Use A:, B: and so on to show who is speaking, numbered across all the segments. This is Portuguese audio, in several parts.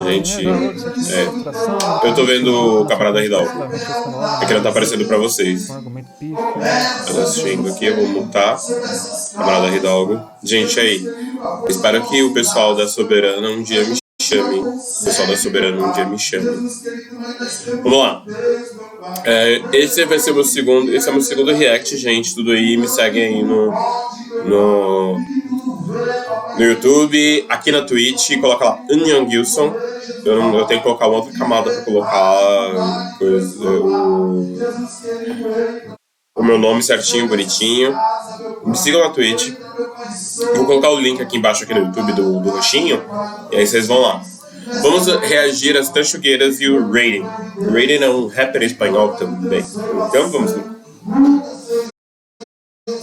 A: gente. Eu tô vendo o Camarada Hidalgo. É que não tá aparecendo pra vocês. Eu tô assistindo aqui, eu vou montar. Camarada Hidalgo. Gente, aí. Espero que o pessoal da Soberana um dia me chame. O pessoal da Soberana um dia me chame. Vamos lá. Esse vai ser o meu segundo. Esse é o meu segundo react, gente. Tudo aí. Me segue aí no YouTube, aqui na Twitch, coloca lá Onion Gilson. Eu tenho que colocar uma outra camada pra colocar o meu nome certinho, bonitinho. Me sigam na Twitch. Vou colocar o link aqui embaixo aqui no YouTube do roxinho. E aí vocês vão lá. Vamos reagir às Tanchugueiras e o Raiden. O Raiden é um rapper espanhol também. Então vamos lá.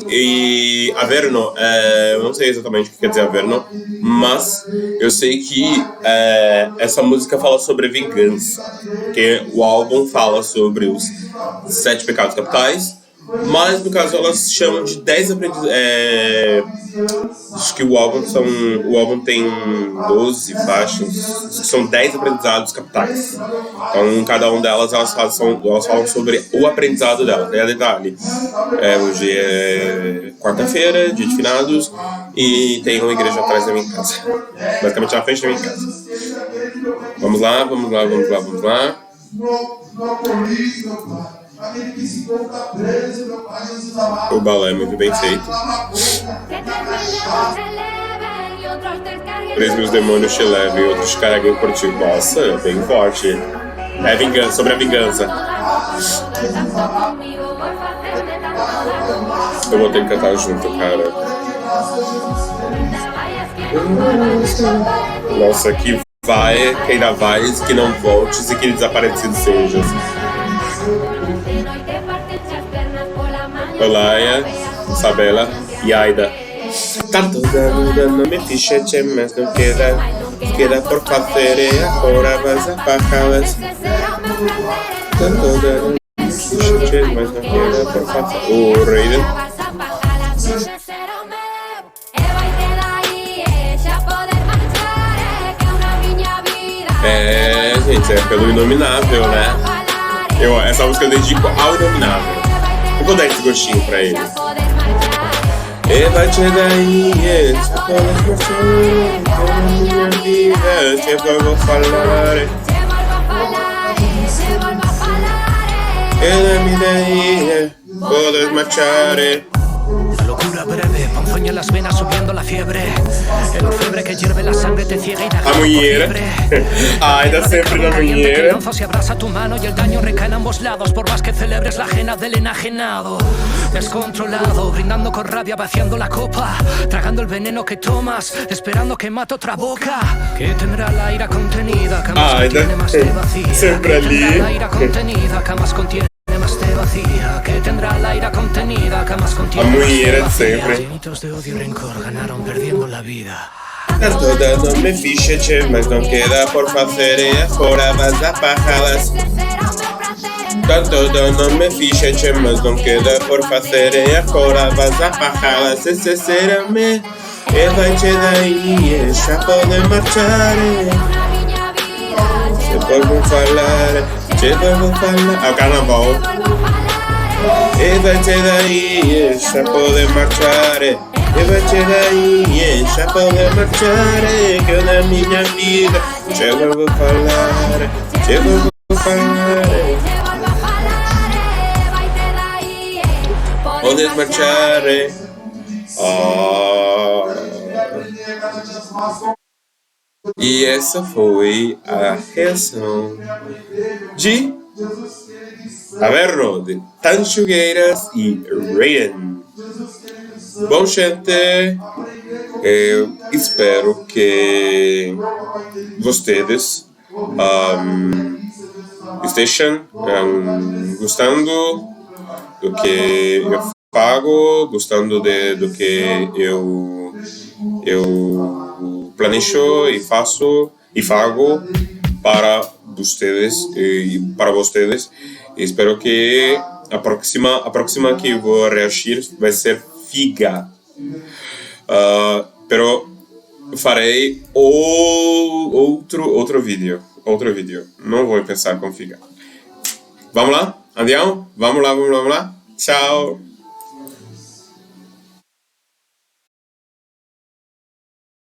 A: E Averno, eu não sei exatamente o que quer dizer Averno, mas eu sei que essa música fala sobre vingança, porque o álbum fala sobre os 7 pecados capitais, mas no caso elas chamam de 10 aprendizados. Acho que o álbum tem 12 faixas, são 10 aprendizados capitais. Então, cada um delas elas falam sobre o aprendizado delas. É a detalhe. Hoje é quarta-feira, dia de finados, e tem uma igreja atrás da minha casa. Basicamente na frente da minha casa. Vamos lá. O balé é muito bem feito. 3 mil demônios te levem e outros te carreguem por ti. Nossa, é bem forte. É vingança, sobre a vingança. Eu vou ter que cantar junto, cara. Nossa, que vai, que ainda vais, que não voltes e que desaparecido sejas. Olaia, Isabela e Aida. Tanto dano me fixe, mas não queda por fazer e agora vas a pajadas. Tanto dano me fixe, mas não queda por fazer. O Raiden. Gente, é pelo Inominável, né? Essa música eu dedico ao Inominável. Eu vou dar esse gostinho pra ele. E vai te daí, essa coisa na minha vida, te vou falar. E da minha daí, podes marchar.
B: La locura breve, ponzoña en las venas subiendo la fiebre. El orfebre que hierve la sangre te ciega y da
A: a mulher. Ai, dá sempre na mulher.
B: Se abraza tu mano y el daño recae en ambos lados. Por más que celebres la ajena del enajenado. Descontrolado, brindando con rabia, vaciando la copa. Tragando el veneno que tomas, esperando que mate otra boca. Que tendrá la ira contenida, que más contiene, más te vacía.
A: Sempre ali.
B: Que tendrá la ira contenida, que más contiene, más te vacía. Que tendrá la ira contenida, que más contiene,
A: a mulher sempre.
B: Llenitos de odio y rencor ganaron perdiendo la vida.
A: Tanto dano me fixe, mas não queda por fazer e agora vas a pajadas. Tanto dano me fixe, mas não queda por fazer e agora vas a pajadas. Esse será-me e vai te daí, já pode marchar. Se vou falar, ao carnaval. E vai te daí, já pode marchar. E vai te daí, já pode marchar. Que eu na minha vida te vou falar. Podes marchar. E essa foi a reação de Averno, de Tanchugueiras e Raiden. Bom, gente, eu espero que vocês estejam gostando do que eu faço, gostando do que eu planejo e faço para vocês e para vocês. Espero que a próxima que eu vou reagir vai ser Figa. Pero farei outro vídeo. Não vou pensar como fica. Vamos lá? Andiamo? Vamos lá. Tchau.